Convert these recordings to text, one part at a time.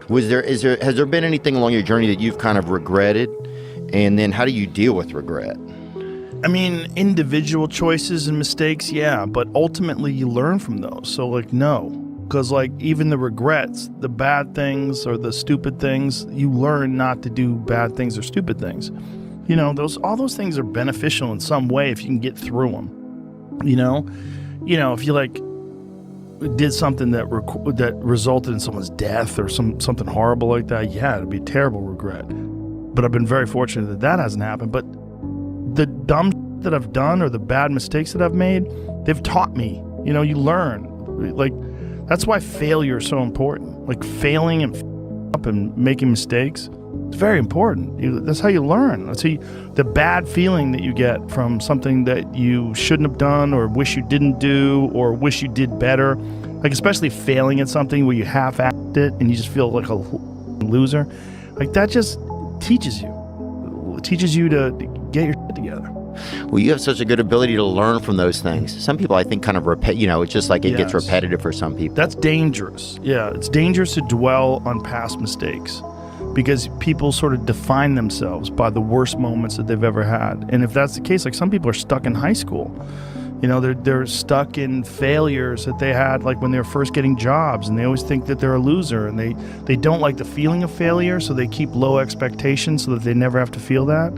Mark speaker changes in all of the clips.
Speaker 1: Has there been anything along your journey that you've kind of regretted? And then how do you deal with regret?
Speaker 2: I mean, individual choices and mistakes, yeah, but ultimately you learn from those. So like, no, because like even the regrets, the bad things or the stupid things, you learn not to do bad things or stupid things. You know, all those things are beneficial in some way if you can get through them. You know, if you like did something that resulted in someone's death or something horrible like that, yeah, it'd be a terrible regret. But I've been very fortunate that hasn't happened. But the dumb that I've done or the bad mistakes that I've made, they've taught me. You know, you learn. Like, that's why failure is so important. Like failing and up and making mistakes, it's very important. That's how you learn. That's how the bad feeling that you get from something that you shouldn't have done or wish you didn't do or wish you did better. Like especially failing at something where you half-act it and you just feel like a loser. Like that just teaches you. It teaches you to get your shit together.
Speaker 1: Well, you have such a good ability to learn from those things. Some people, I think, kind of it's just like it gets repetitive for some people.
Speaker 2: That's dangerous. Yeah, it's dangerous to dwell on past mistakes because people sort of define themselves by the worst moments that they've ever had. And if that's the case, like some people are stuck in high school. You know, they're stuck in failures that they had like when they were first getting jobs, and they always think that they're a loser, and they don't like the feeling of failure, so they keep low expectations so that they never have to feel that.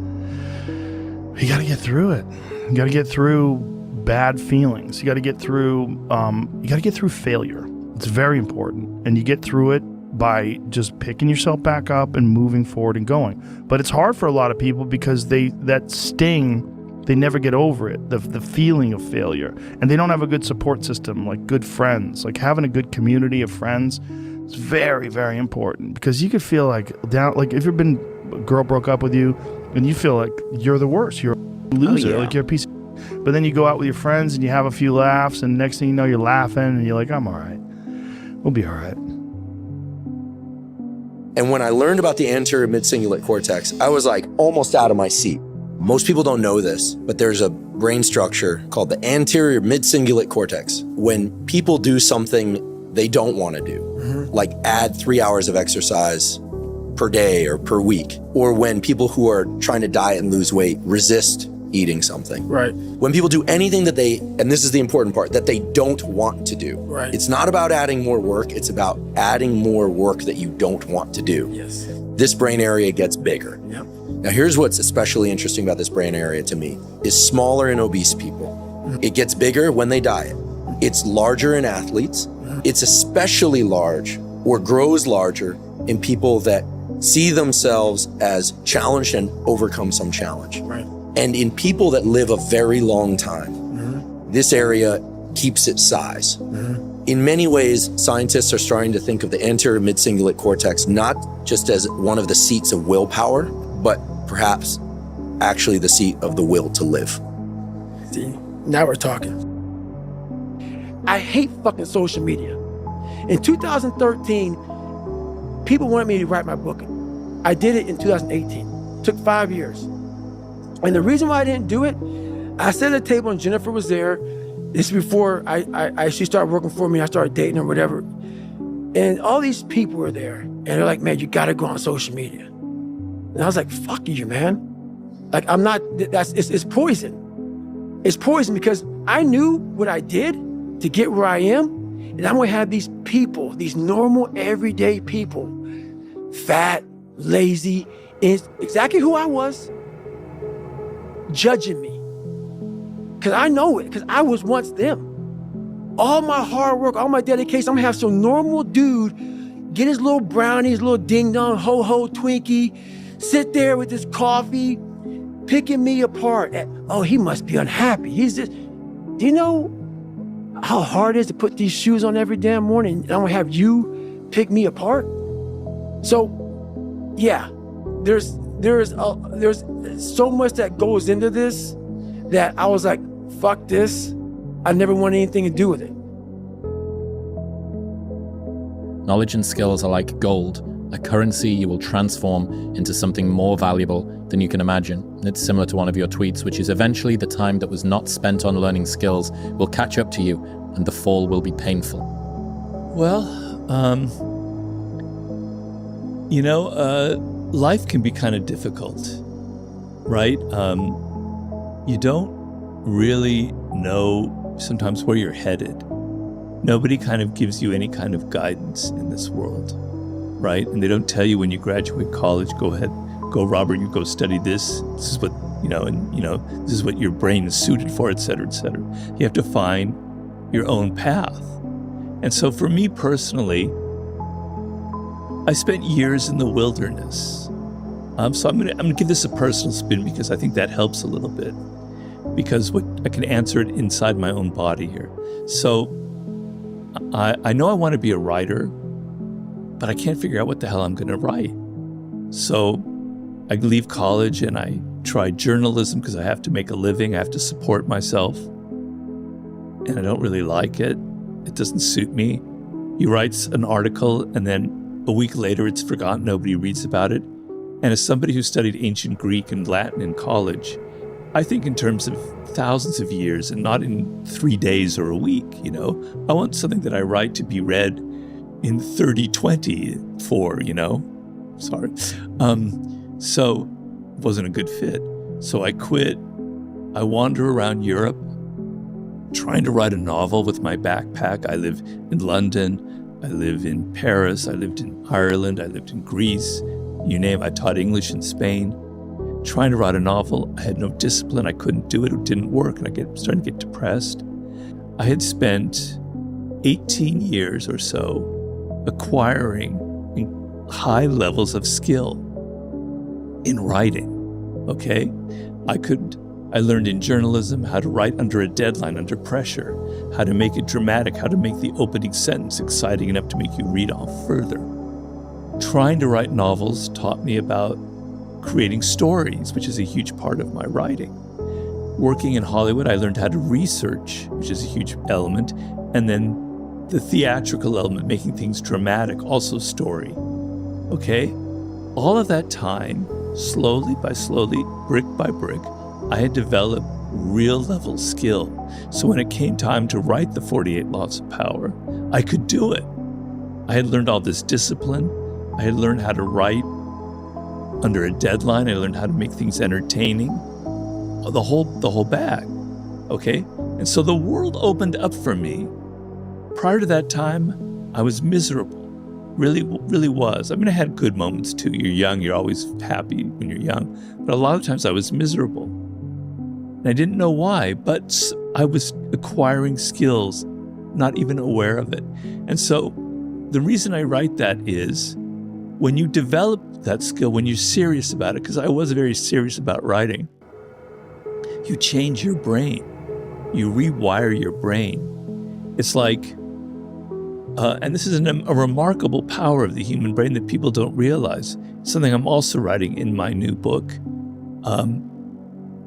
Speaker 2: You got to get through it. You got to get through bad feelings. You got to get through failure. It's very important. And you get through it by just picking yourself back up and moving forward and going. But it's hard for a lot of people because that sting, they never get over it, the feeling of failure. And they don't have a good support system, like good friends. Like having a good community of friends is very, very important, because you could feel like if you've been, a girl broke up with you and you feel like you're the worst, you're a loser, like you're a piece of, but then you go out with your friends and you have a few laughs, and next thing you know, you're laughing and you're like, I'm all right. We'll be all right.
Speaker 3: And when I learned about the anterior mid-cingulate cortex, I was like almost out of my seat. Most people don't know this, but there's a brain structure called the anterior mid-cingulate cortex. When people do something they don't want to do, like add 3 hours of exercise per day or per week, or when people who are trying to diet and lose weight resist eating something.
Speaker 4: Right.
Speaker 3: When people do anything that and this is the important part, that they don't want to do.
Speaker 4: Right.
Speaker 3: It's not about adding more work, it's about adding more work that you don't want to do.
Speaker 4: Yes.
Speaker 3: This brain area gets bigger.
Speaker 4: Yep.
Speaker 3: Now here's what's especially interesting about this brain area to me, is smaller in obese people. It gets bigger when they diet. It's larger in athletes. It's especially large or grows larger in people that see themselves as challenged and overcome some challenge.
Speaker 4: Right.
Speaker 3: And in people that live a very long time, this area keeps its size. In many ways, scientists are starting to think of the anterior mid-cingulate cortex not just as one of the seats of willpower, but perhaps actually the seat of the will to live.
Speaker 4: See, now we're talking. I hate fucking social media. In 2013, people wanted me to write my book. I did it in 2018. Took 5 years. And the reason why I didn't do it, I sat at the table and Jennifer was there. This is before she started working for me. I started dating her, whatever. And all these people were there. And they're like, man, you gotta go on social media. And I was like, fuck you, man. Like, I'm not, it's poison. It's poison because I knew what I did to get where I am. And I'm gonna have these people, these normal, everyday people, fat, lazy, exactly who I was, judging me. Because I know it, because I was once them. All my hard work, all my dedication, I'm gonna have some normal dude get his little brownie, his little ding-dong, ho-ho Twinkie, sit there with his coffee, picking me apart. Oh, he must be unhappy. He's just, do you know how hard it is to put these shoes on every damn morning? And I'm gonna have you pick me apart? So, yeah, there's so much that goes into this that I was like, fuck this. I never want anything to do with it.
Speaker 5: Knowledge and skills are like gold, a currency you will transform into something more valuable than you can imagine. It's similar to one of your tweets, which is eventually the time that was not spent on learning skills will catch up to you and the fall will be painful.
Speaker 6: Well, Life can be kind of difficult, right? You don't really know sometimes where you're headed. Nobody kind of gives you any kind of guidance in this world, right? And they don't tell you when you graduate college, go ahead, go Robert, you go study this. This is what, this is what your brain is suited for, et cetera, et cetera. You have to find your own path. And so for me personally, I spent years in the wilderness. So I'm gonna give this a personal spin because I think that helps a little bit. Because I can answer it inside my own body here. So I know I want to be a writer, but I can't figure out what the hell I'm going to write. So I leave college and I try journalism because I have to make a living. I have to support myself. And I don't really like it. It doesn't suit me. He writes an article and then a week later it's forgotten. Nobody reads about it. And as somebody who studied ancient Greek and Latin in college, I think in terms of thousands of years and not in 3 days or a week, I want something that I write to be read in 3024, Sorry. So it wasn't a good fit. So I quit. I wander around Europe trying to write a novel with my backpack. I live in London. I live in Paris. I lived in Ireland. I lived in Greece. You name it. I taught English in Spain. Trying to write a novel, I had no discipline, I couldn't do it didn't work, and I was starting to get depressed. I had spent 18 years or so acquiring high levels of skill in writing, okay? I learned in journalism how to write under a deadline, under pressure, how to make it dramatic, how to make the opening sentence exciting enough to make you read on further. Trying to write novels taught me about creating stories, which is a huge part of my writing. Working in Hollywood, I learned how to research, which is a huge element, and then the theatrical element, making things dramatic, also story. Okay? All of that time, slowly by slowly, brick by brick, I had developed real level skill. So when it came time to write the 48 Laws of Power, I could do it. I had learned all this discipline. I had learned how to write under a deadline. I learned how to make things entertaining, the whole bag, okay? And so the world opened up for me. Prior to that time, I was miserable, really was. I mean, I had good moments too. You're young, you're always happy when you're young, but a lot of times I was miserable. And I didn't know why, but I was acquiring skills, not even aware of it. And so the reason I write that is, when you develop that skill, when you're serious about it, because I was very serious about writing, you change your brain. You rewire your brain. It's like, and this is a remarkable power of the human brain that people don't realize. Something I'm also writing in my new book.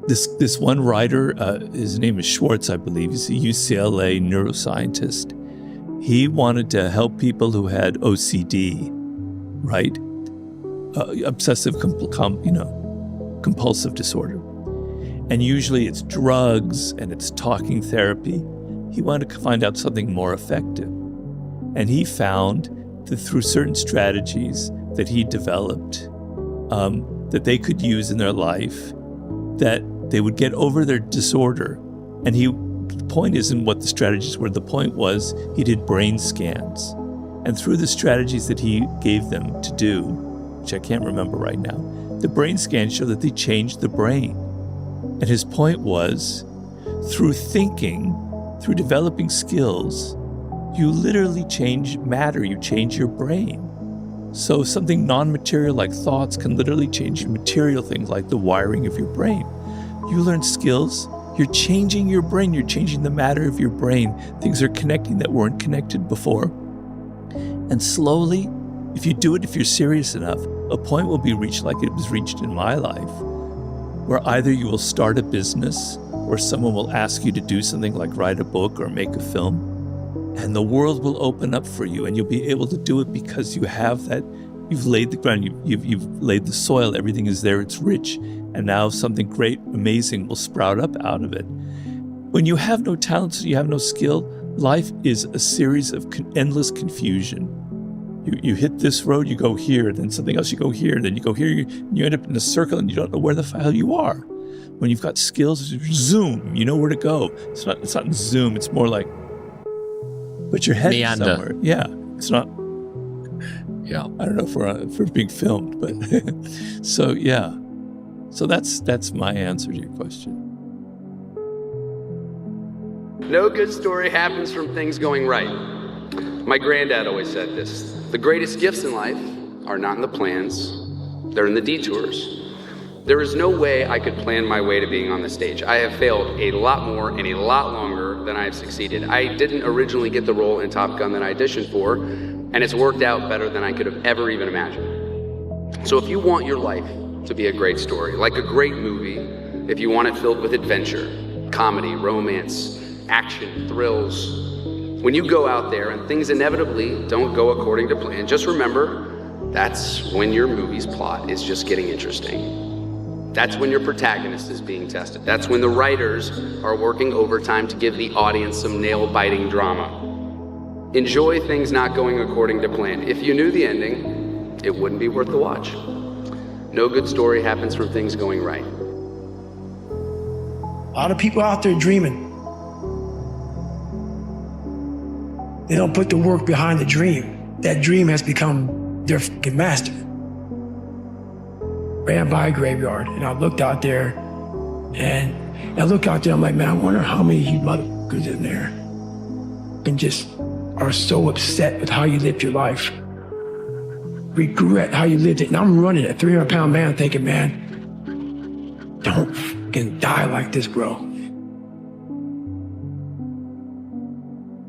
Speaker 6: This one writer, his name is Schwartz, I believe. He's a UCLA neuroscientist. He wanted to help people who had OCD, right? Obsessive compulsive disorder. And usually it's drugs and it's talking therapy. He wanted to find out something more effective. And he found that through certain strategies that he developed, that they could use in their life, that they would get over their disorder. And the point isn't what the strategies were. The point was he did brain scans. And through the strategies that he gave them to do, which I can't remember right now, the brain scans show that they changed the brain. And his point was, through thinking, through developing skills, you literally change matter, you change your brain. So something non-material like thoughts can literally change material things like the wiring of your brain. You learn skills, you're changing your brain, you're changing the matter of your brain. Things are connecting that weren't connected before. And slowly, if you do it, if you're serious enough, a point will be reached like it was reached in my life, where either you will start a business or someone will ask you to do something like write a book or make a film, and the world will open up for you and you'll be able to do it because you have that, you've laid the ground, you've laid the soil, everything is there, it's rich, and now something great, amazing will sprout up out of it. When you have no talents, you have no skill, life is a series of endless confusion. You hit this road, you go here, then something else, you go here, then you go here, you end up in a circle and you don't know where the hell you are. When you've got skills, zoom, you know where to go. It's not zoom, it's more like, but your head
Speaker 5: Meander.
Speaker 6: somewhere. Yeah, it's not.
Speaker 5: Yeah.
Speaker 6: I don't know if we're being filmed, but so yeah. So that's my answer to your question.
Speaker 7: No good story happens from things going right. My granddad always said this. The greatest gifts in life are not in the plans, they're in the detours. There is no way I could plan my way to being on the stage. I have failed a lot more and a lot longer than I have succeeded. I didn't originally get the role in Top Gun that I auditioned for, and it's worked out better than I could have ever even imagined. So if you want your life to be a great story, like a great movie, if you want it filled with adventure, comedy, romance, action, thrills, when you go out there and things inevitably don't go according to plan, just remember, that's when your movie's plot is just getting interesting. That's when your protagonist is being tested. That's when the writers are working overtime to give the audience some nail-biting drama. Enjoy things not going according to plan. If you knew the ending, it wouldn't be worth the watch. No good story happens from things going right.
Speaker 4: A lot of people out there dreaming. They don't put the work behind the dream. That dream has become their fucking master. Ran by a graveyard, and I looked out there, and I'm like, man, I wonder how many of you motherfuckers in there and just are so upset with how you lived your life, regret how you lived it. And I'm running a 300-pound man thinking, man, don't fucking die like this, bro.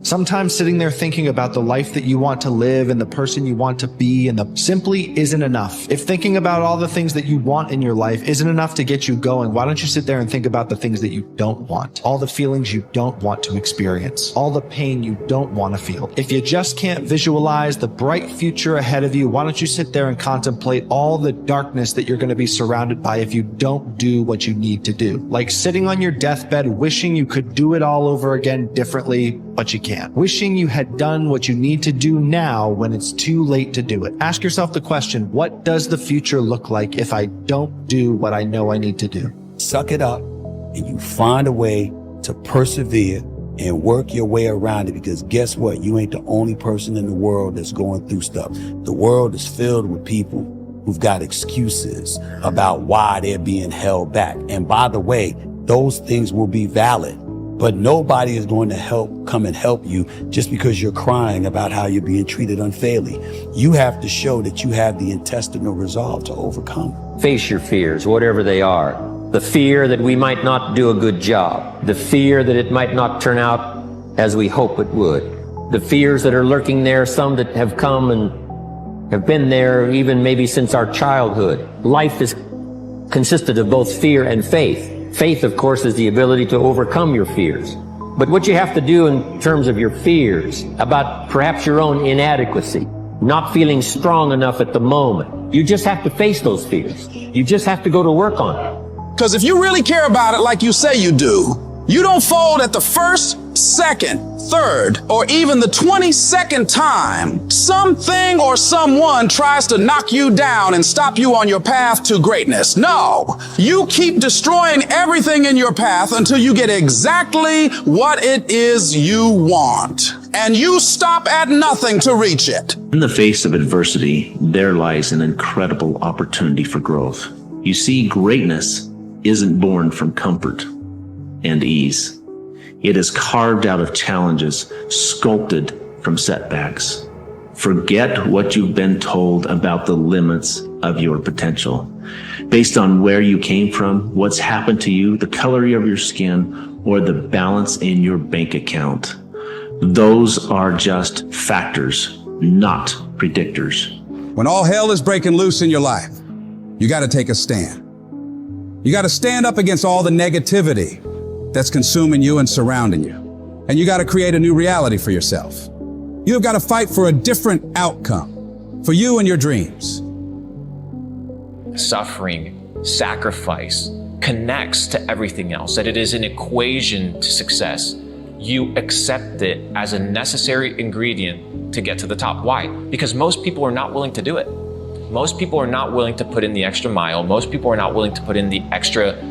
Speaker 8: Sometimes sitting there thinking about the life that you want to live and the person you want to be and the simply isn't enough. If thinking about all the things that you want in your life isn't enough to get you going, why don't you sit there and think about the things that you don't want? All the feelings you don't want to experience. All the pain you don't want to feel. If you just can't visualize the bright future ahead of you, why don't you sit there and contemplate all the darkness that you're going to be surrounded by if you don't do what you need to do? Like sitting on your deathbed wishing you could do it all over again differently, but you can't. Wishing you had done what you need to do now when it's too late to do it. Ask yourself the question, what does the future look like if I don't do what I know I need to do?
Speaker 9: Suck it up and you find a way to persevere and work your way around it, because guess what? You ain't the only person in the world that's going through stuff. The world is filled with people who've got excuses about why they're being held back. And by the way, those things will be valid. But nobody is going to come and help you just because you're crying about how you're being treated unfairly. You have to show that you have the intestinal resolve to overcome.
Speaker 10: Face your fears, whatever they are. The fear that we might not do a good job. The fear that it might not turn out as we hope it would. The fears that are lurking there, some that have come and have been there even maybe since our childhood. Life is consisted of both fear and faith. Faith, of course, is the ability to overcome your fears. But what you have to do in terms of your fears, about perhaps your own inadequacy, not feeling strong enough at the moment, you just have to face those fears. You just have to go to work on it.
Speaker 11: Because if you really care about it like you say you do, you don't fold at the first, second, third, or even the 22nd time something or someone tries to knock you down and stop you on your path to greatness. No, you keep destroying everything in your path until you get exactly what it is you want. And you stop at nothing to reach it.
Speaker 12: In the face of adversity, there lies an incredible opportunity for growth. You see, greatness isn't born from comfort and ease. It is carved out of challenges, sculpted from setbacks. Forget what you've been told about the limits of your potential. Based on where you came from, what's happened to you, the color of your skin, or the balance in your bank account. Those are just factors, not predictors.
Speaker 11: When all hell is breaking loose in your life, you got to take a stand. You got to stand up against all the negativity that's consuming you and surrounding you. And you got to create a new reality for yourself. You've got to fight for a different outcome for you and your dreams.
Speaker 13: Suffering, sacrifice connects to everything else, that it is an equation to success. you accept it as a necessary ingredient to get to the top. Why? Because most people are not willing to do it. Most people are not willing to put in the extra mile. Most people are not willing to put in the extra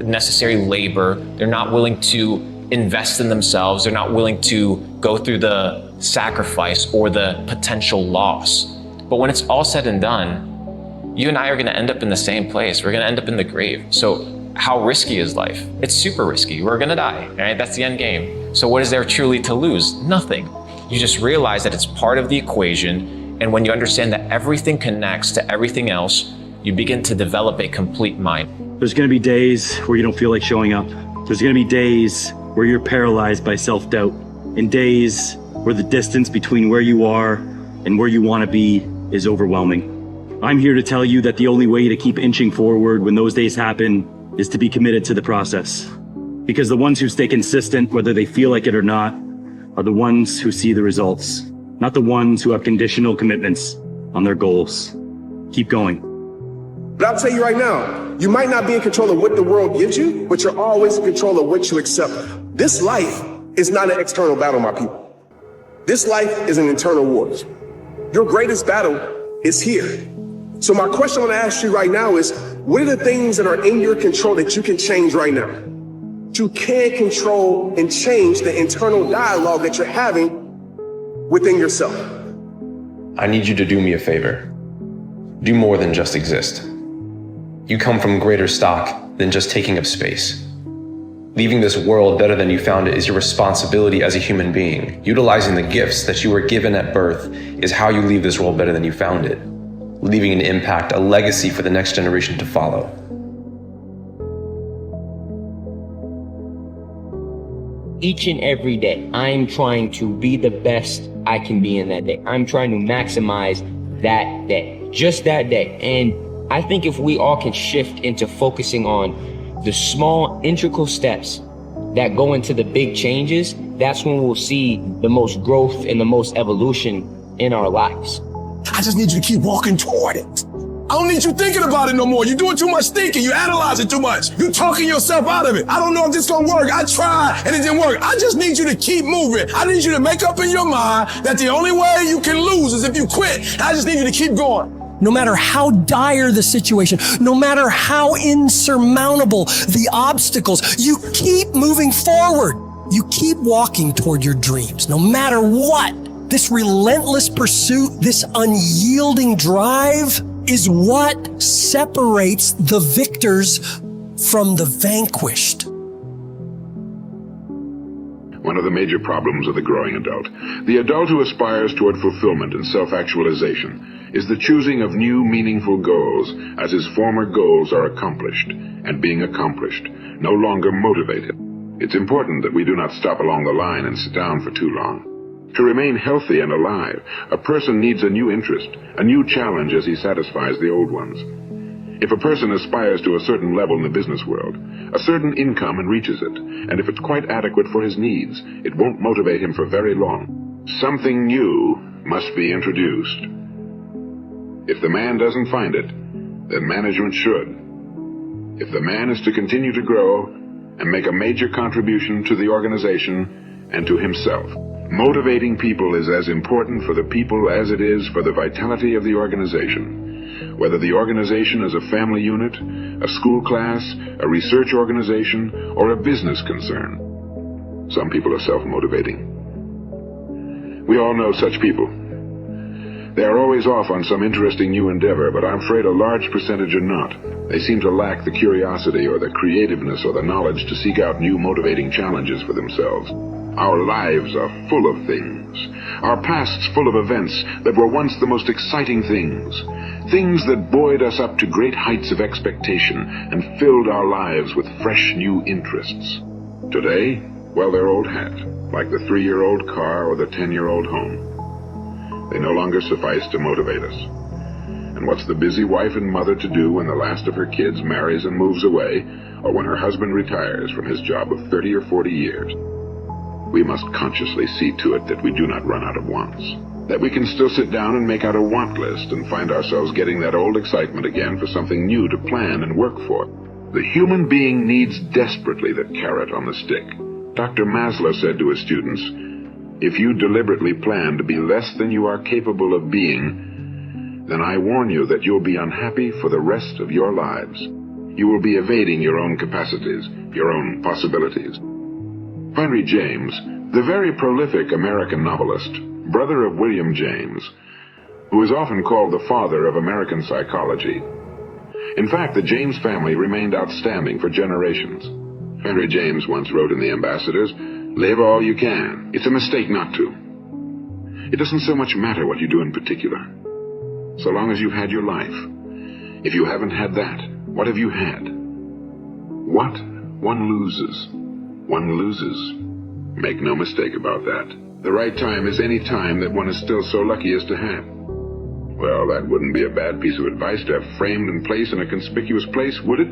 Speaker 13: necessary labor. They're not willing to invest in themselves. They're not willing to go through the sacrifice or the potential loss. But when it's all said and done, you and I are going to end up in the same place. We're going to end up in the grave. So how risky is life? It's super risky. We're going to die, right? That's the end game. So what is there truly to lose? Nothing. You just realize that it's part of the equation. And when you understand that everything connects to everything else, you begin to develop a complete mind.
Speaker 14: There's going to be days where you don't feel like showing up. There's going to be days where you're paralyzed by self-doubt, and days where the distance between where you are and where you want to be is overwhelming. I'm here to tell you that the only way to keep inching forward when those days happen is to be committed to the process. Because the ones who stay consistent, whether they feel like it or not, are the ones who see the results, not the ones who have conditional commitments on their goals. Keep going.
Speaker 15: But I'll tell you right now, you might not be in control of what the world gives you, but you're always in control of what you accept. This life is not an external battle, my people. This life is an internal war. Your greatest battle is here. So my question I want to ask you right now is, what are the things that are in your control that you can change right now? You can control and change the internal dialogue that you're having within yourself.
Speaker 16: I need you to do me a favor. Do more than just exist. You come from greater stock than just taking up space. Leaving this world better than you found it is your responsibility as a human being. Utilizing the gifts that you were given at birth is how you leave this world better than you found it. Leaving an impact, a legacy for the next generation to follow.
Speaker 17: Each and every day, I'm trying to be the best I can be in that day. I'm trying to maximize that day, just that day. And I think if we all can shift into focusing on the small integral steps that go into the big changes, that's when we'll see the most growth and the most evolution in our lives.
Speaker 15: I just need you to keep walking toward it. I don't need you thinking about it no more. You're doing too much thinking. You analyze it too much. You're talking yourself out of it. I don't know if this is gonna work. I tried and it didn't work. I just need you to keep moving. I need you to make up in your mind that the only way you can lose is if you quit. I just need you to keep going.
Speaker 18: No matter how dire the situation, no matter how insurmountable the obstacles, you keep moving forward. You keep walking toward your dreams, no matter what. This relentless pursuit, this unyielding drive is what separates the victors from the vanquished.
Speaker 19: One of the major problems of the growing adult, the adult who aspires toward fulfillment and self-actualization, is the choosing of new meaningful goals as his former goals are accomplished, and being accomplished no longer motivate him. It's important that we do not stop along the line and sit down for too long. To remain healthy and alive, a person needs a new interest, a new challenge as he satisfies the old ones. If a person aspires to a certain level in the business world, a certain income and reaches it, and if it's quite adequate for his needs, it won't motivate him for very long. Something new must be introduced. If the man doesn't find it, then management should. If the man is to continue to grow and make a major contribution to the organization and to himself, motivating people is as important for the people as it is for the vitality of the organization. Whether the organization is a family unit, a school class, a research organization, or a business concern. Some people are self-motivating. We all know such people. They are always off on some interesting new endeavor, but I'm afraid a large percentage are not. They seem to lack the curiosity or the creativeness or the knowledge to seek out new motivating challenges for themselves. Our lives are full of things. Our past's full of events that were once the most exciting things. Things that buoyed us up to great heights of expectation and filled our lives with fresh new interests. Today, well, they're old hat, like the 3-year-old car or the 10-year-old home. They no longer suffice to motivate us. And what's the busy wife and mother to do when the last of her kids marries and moves away, or when her husband retires from his job of 30 or 40 years? We must consciously see to it that we do not run out of wants, that we can still sit down and make out a want list and find ourselves getting that old excitement again for something new to plan and work for. The human being needs desperately the carrot on the stick. Dr. Maslow said to his students, "If you deliberately plan to be less than you are capable of being, then I warn you that you'll be unhappy for the rest of your lives. You will be evading your own capacities, your own possibilities." Henry James, the very prolific American novelist, brother of William James, who is often called the father of American psychology. In fact, the James family remained outstanding for generations. Henry James once wrote in the Ambassadors, "Live all you can. It's a mistake not to. It doesn't so much matter what you do in particular, so long as you've had your life. If you haven't had that, what have you had? What? One loses. One loses. Make no mistake about that. The right time is any time that one is still so lucky as to have." Well, that wouldn't be a bad piece of advice to have framed in place in a conspicuous place, would it?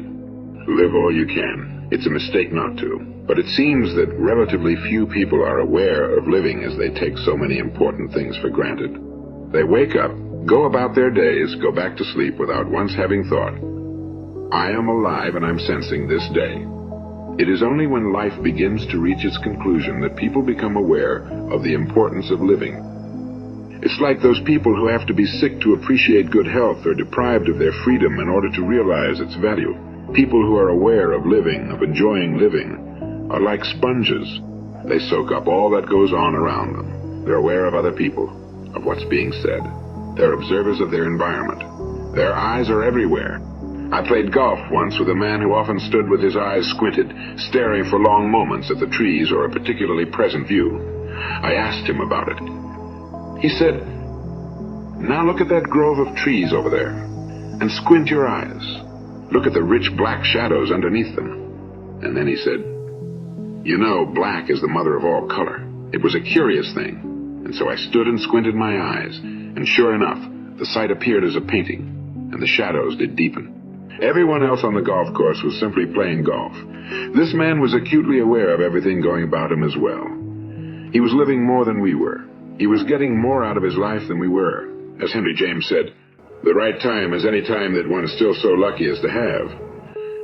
Speaker 19: Live all you can. It's a mistake not to. But it seems that relatively few people are aware of living as they take so many important things for granted. They wake up, go about their days, go back to sleep without once having thought, "I am alive and I'm sensing this day." It is only when life begins to reach its conclusion that people become aware of the importance of living. It's like those people who have to be sick to appreciate good health or deprived of their freedom in order to realize its value. People who are aware of living, of enjoying living, are like sponges. They soak up all that goes on around them. They're aware of other people, of what's being said. They're observers of their environment. Their eyes are everywhere. I played golf once with a man who often stood with his eyes squinted, staring for long moments at the trees or a particularly present view. I asked him about it. He said, "Now look at that grove of trees over there, and squint your eyes. Look at the rich black shadows underneath them." And then he said, "You know, black is the mother of all color." It was a curious thing, and so I stood and squinted my eyes, and sure enough, the sight appeared as a painting, and the shadows did deepen. Everyone else on the golf course was simply playing golf. This man was acutely aware of everything going about him as well. He was living more than we were. He was getting more out of his life than we were. As Henry James said, "The right time is any time that one is still so lucky as to have.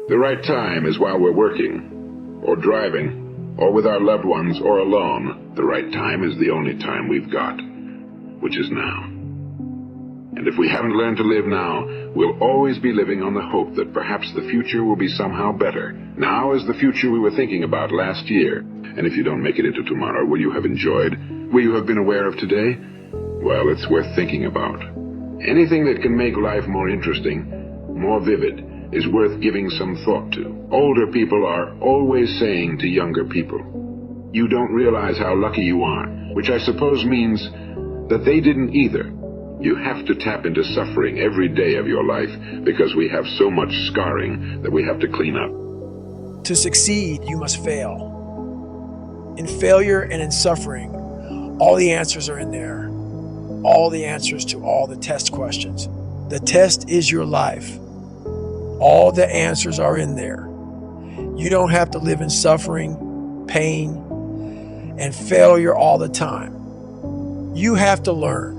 Speaker 19: The right time is while we're working, or driving, or with our loved ones, or alone. The right time is the only time we've got, which is now. And if we haven't learned to live now, we'll always be living on the hope that perhaps the future will be somehow better. Now is the future we were thinking about last year. And if you don't make it into tomorrow, will you have enjoyed? Will you have been aware of today? Well, it's worth thinking about. Anything that can make life more interesting, more vivid, is worth giving some thought to. Older people are always saying to younger people, "You don't realize how lucky you are," which I suppose means that they didn't either. You have to tap into suffering every day of your life because we have so much scarring that we have to clean up.
Speaker 4: To succeed, you must fail. In failure and in suffering, all the answers are in there. All the answers to all the test questions. The test is your life. All the answers are in there. You don't have to live in suffering, pain, and failure all the time. You have to learn.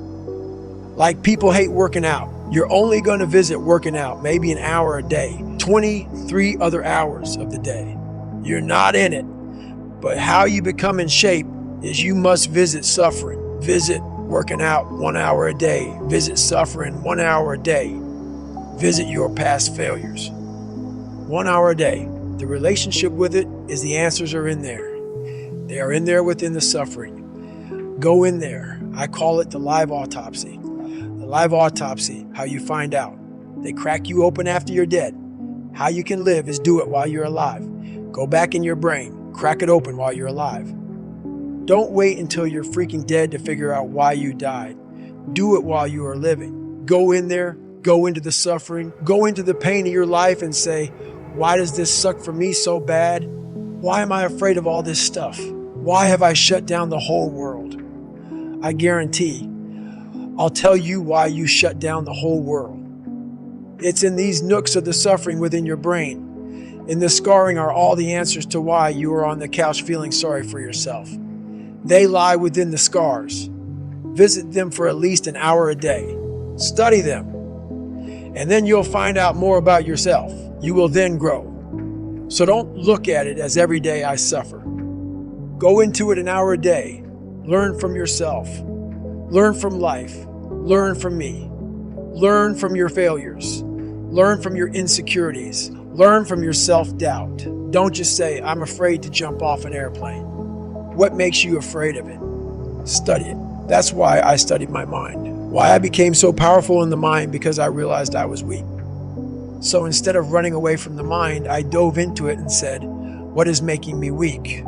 Speaker 4: Like people hate working out. You're only going to visit working out maybe an hour a day, 23 other hours of the day. You're not in it. But how you become in shape is you must visit suffering. Visit working out 1 hour a day. Visit suffering 1 hour a day. Visit your past failures. 1 hour a day. The relationship with it is the answers are in there. They are in there within the suffering. Go in there. I call it the live autopsy. The live autopsy, how you find out. They crack you open after you're dead. How you can live is do it while you're alive. Go back in your brain. Crack it open while you're alive. Don't wait until you're freaking dead to figure out why you died. Do it while you are living. Go in there, go into the suffering, go into the pain of your life and say, why does this suck for me so bad? Why am I afraid of all this stuff? Why have I shut down the whole world? I guarantee I'll tell you why you shut down the whole world. It's in these nooks of the suffering within your brain. In the scarring are all the answers to why you are on the couch feeling sorry for yourself. They lie within the scars. Visit them for at least an hour a day. Study them. And then you'll find out more about yourself. You will then grow. So don't look at it as every day I suffer. Go into it an hour a day. Learn from yourself. Learn from life. Learn from me. Learn from your failures. Learn from your insecurities. Learn from your self-doubt. Don't just say, I'm afraid to jump off an airplane. What makes you afraid of it? Study it. That's why I studied my mind. Why I became so powerful in the mind, because I realized I was weak. So instead of running away from the mind, I dove into it and said, what is making me weak?